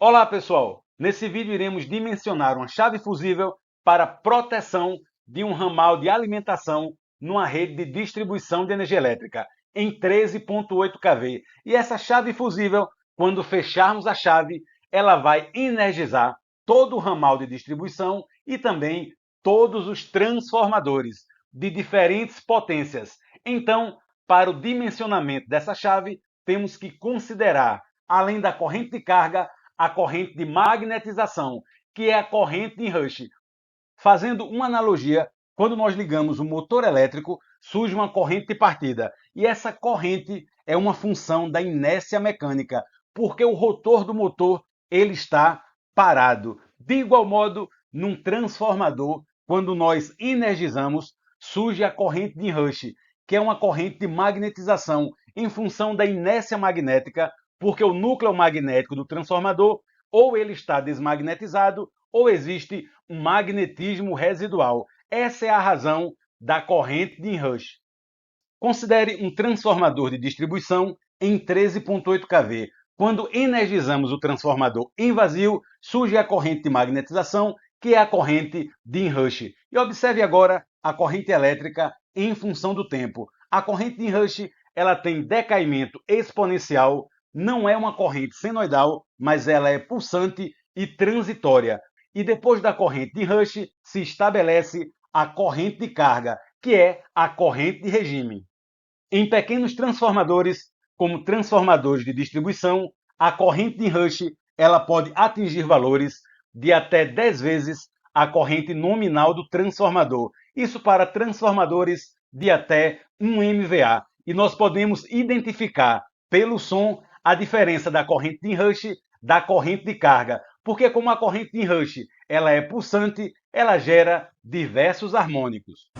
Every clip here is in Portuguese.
Olá pessoal, nesse vídeo iremos dimensionar uma chave fusível para proteção de um ramal de alimentação numa rede de distribuição de energia elétrica em 13.8 kV. E essa chave fusível, quando fecharmos a chave, ela vai energizar todo o ramal de distribuição e também todos os transformadores de diferentes potências. Então, para o dimensionamento dessa chave, temos que considerar, além da corrente de carga, a corrente de magnetização, que é a corrente de Rush. Fazendo uma analogia, quando nós ligamos o motor elétrico, surge uma corrente de partida. E essa corrente é uma função da inércia mecânica, porque o rotor do motor ele está parado. De igual modo, num transformador, quando nós energizamos, surge a corrente de Rush, que é uma corrente de magnetização em função da inércia magnética, porque o núcleo magnético do transformador ou ele está desmagnetizado ou existe um magnetismo residual. Essa é a razão da corrente de Rush. Considere um transformador de distribuição em 13.8 kV. Quando energizamos o transformador em vazio, surge a corrente de magnetização, que é a corrente de Rush. E observe agora a corrente elétrica em função do tempo. A corrente de Rush ela tem decaimento exponencial, não é uma corrente senoidal, mas ela é pulsante e transitória. E depois da corrente de Rush se estabelece a corrente de carga, que é a corrente de regime. Em pequenos transformadores, como transformadores de distribuição, a corrente de Rush ela pode atingir valores de até 10 vezes a corrente nominal do transformador. Isso para transformadores de até 1 MVA. E nós podemos identificar pelo som a diferença da corrente de Rush da corrente de carga, porque como a corrente de Rush ela é pulsante, ela gera diversos harmônicos.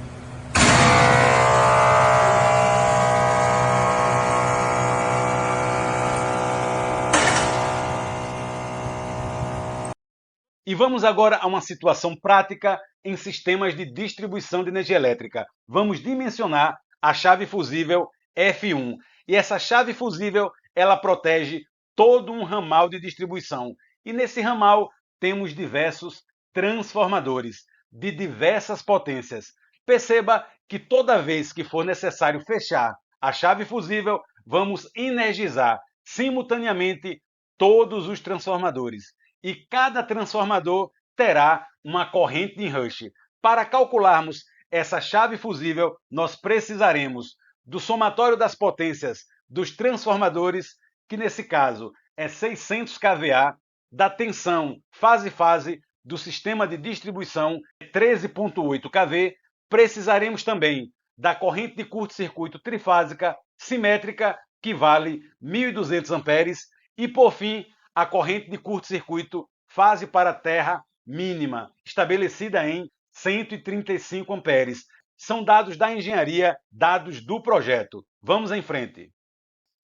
E vamos agora a uma situação prática em sistemas de distribuição de energia elétrica. Vamos dimensionar a chave fusível F1. E essa chave fusível, ela protege todo um ramal de distribuição. E nesse ramal temos diversos transformadores de diversas potências. Perceba que toda vez que for necessário fechar a chave fusível, vamos energizar simultaneamente todos os transformadores. E cada transformador terá uma corrente de Rush. Para calcularmos essa chave fusível, nós precisaremos do somatório das potências dos transformadores, que nesse caso é 600 kVA, da tensão fase-fase do sistema de distribuição 13.8 kV. Precisaremos também da corrente de curto-circuito trifásica simétrica, que vale 1.200 amperes, e por fim a corrente de curto-circuito fase para terra mínima, estabelecida em 135 amperes. São dados da engenharia, dados do projeto. Vamos em frente.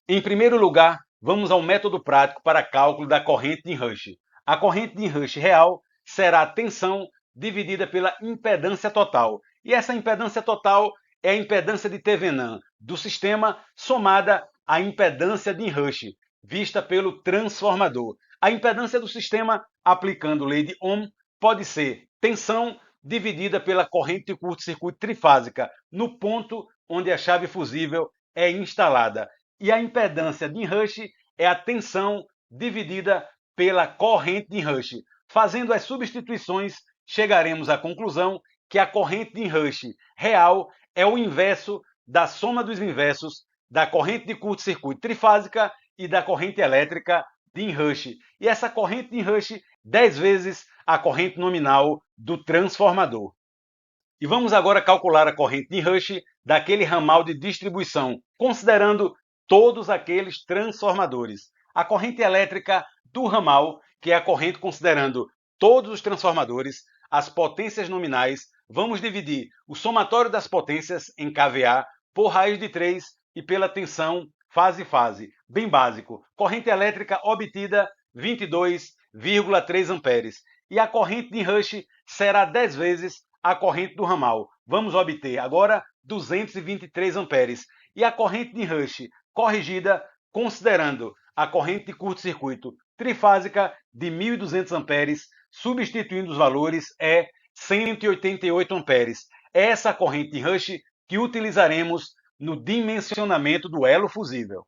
Em primeiro lugar, vamos ao método prático para cálculo da corrente de Rush. A corrente de Rush real será a tensão dividida pela impedância total. E essa impedância total é a impedância de Thevenin do sistema somada à impedância de Rush, vista pelo transformador. A impedância do sistema, aplicando lei de Ohm, pode ser tensão dividida pela corrente de curto-circuito trifásica no ponto onde a chave fusível é instalada. E a impedância de Rush é a tensão dividida pela corrente de Rush. Fazendo as substituições, chegaremos à conclusão que a corrente de Rush real é o inverso da soma dos inversos da corrente de curto-circuito trifásica e da corrente elétrica de Rush. E essa corrente de Rush 10 vezes a corrente nominal do transformador. E vamos agora calcular a corrente de Rush daquele ramal de distribuição, considerando todos aqueles transformadores. A corrente elétrica do ramal, que é a corrente considerando todos os transformadores, as potências nominais, vamos dividir o somatório das potências em kVA por raiz de 3 e pela tensão fase-fase. Bem básico. Corrente elétrica obtida 22,3 amperes. E a corrente de Rush será 10 vezes a corrente do ramal. Vamos obter agora 223 amperes. E a corrente de Rush corrigida, considerando a corrente de curto-circuito trifásica de 1.200 amperes, substituindo os valores, é 188 amperes. É essa corrente Rush que utilizaremos no dimensionamento do elo fusível.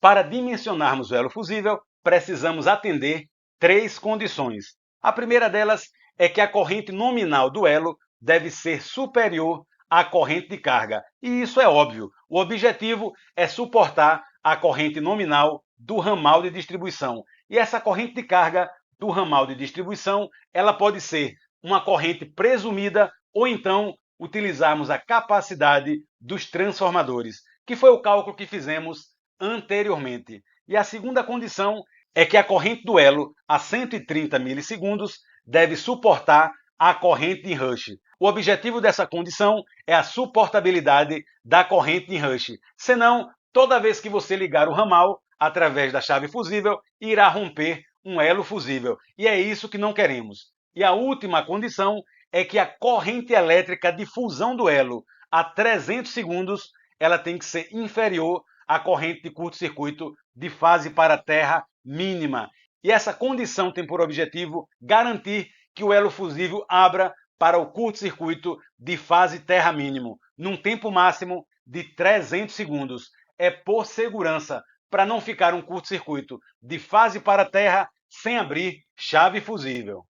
Para dimensionarmos o elo fusível, precisamos atender três condições. A primeira delas é que a corrente nominal do elo deve ser superior à corrente de carga. E isso é óbvio. O objetivo é suportar a corrente nominal do ramal de distribuição. E essa corrente de carga do ramal de distribuição, ela pode ser uma corrente presumida ou então utilizarmos a capacidade dos transformadores, que foi o cálculo que fizemos anteriormente. E a segunda condição é que a corrente do elo a 130 milissegundos deve suportar a corrente em rush. O objetivo dessa condição é a suportabilidade da corrente em rush. Senão, toda vez que você ligar o ramal através da chave fusível, irá romper um elo fusível. E é isso que não queremos. E a última condição é que a corrente elétrica de fusão do elo a 300 segundos ela tem que ser inferior à corrente de curto-circuito de fase para terra mínima. E essa condição tem por objetivo garantir que o elo fusível abra para o curto-circuito de fase terra mínimo, num tempo máximo de 300 segundos. É por segurança, para não ficar um curto-circuito de fase para terra sem abrir chave fusível.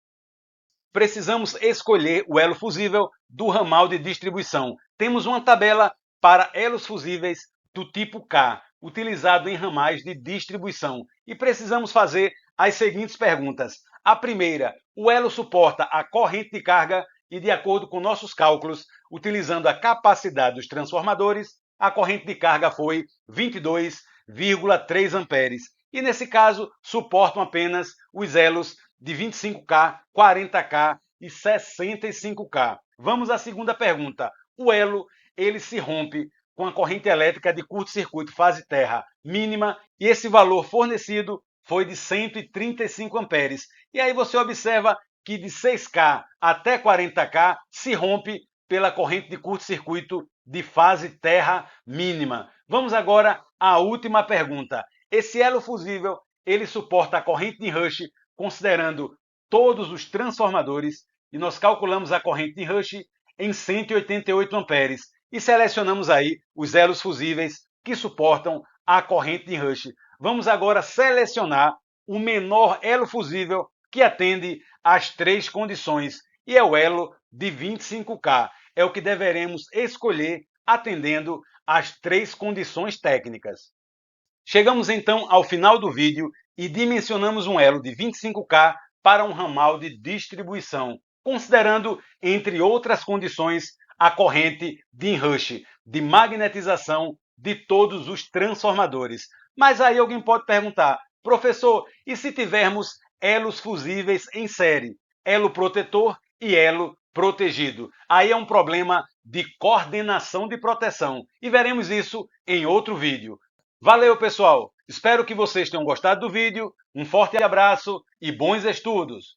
Precisamos escolher o elo fusível do ramal de distribuição. Temos uma tabela para elos fusíveis do tipo K, utilizado em ramais de distribuição. E precisamos fazer as seguintes perguntas. A primeira, o elo suporta a corrente de carga e, de acordo com nossos cálculos, utilizando a capacidade dos transformadores, a corrente de carga foi 22,3 amperes. E nesse caso, suportam apenas os elos de 25K, 40K e 65K. Vamos à segunda pergunta. O elo ele se rompe com a corrente elétrica de curto-circuito fase terra mínima e esse valor fornecido foi de 135 amperes. E aí você observa que de 6K até 40K se rompe pela corrente de curto-circuito de fase terra mínima. Vamos agora à última pergunta. Esse elo fusível ele suporta a corrente de rush considerando todos os transformadores e nós calculamos a corrente de rush em 188 amperes e selecionamos aí os elos fusíveis que suportam a corrente de rush. Vamos agora selecionar o menor elo fusível que atende às três condições e é o elo de 25K. É o que deveremos escolher atendendo às três condições técnicas. Chegamos então ao final do vídeo e dimensionamos um elo de 25K para um ramal de distribuição, considerando, entre outras condições, a corrente de enrush, de magnetização de todos os transformadores. Mas aí alguém pode perguntar, professor, e se tivermos elos fusíveis em série, elo protetor e elo protegido? Aí é um problema de coordenação de proteção e veremos isso em outro vídeo. Valeu, pessoal! Espero que vocês tenham gostado do vídeo. Um forte abraço e bons estudos!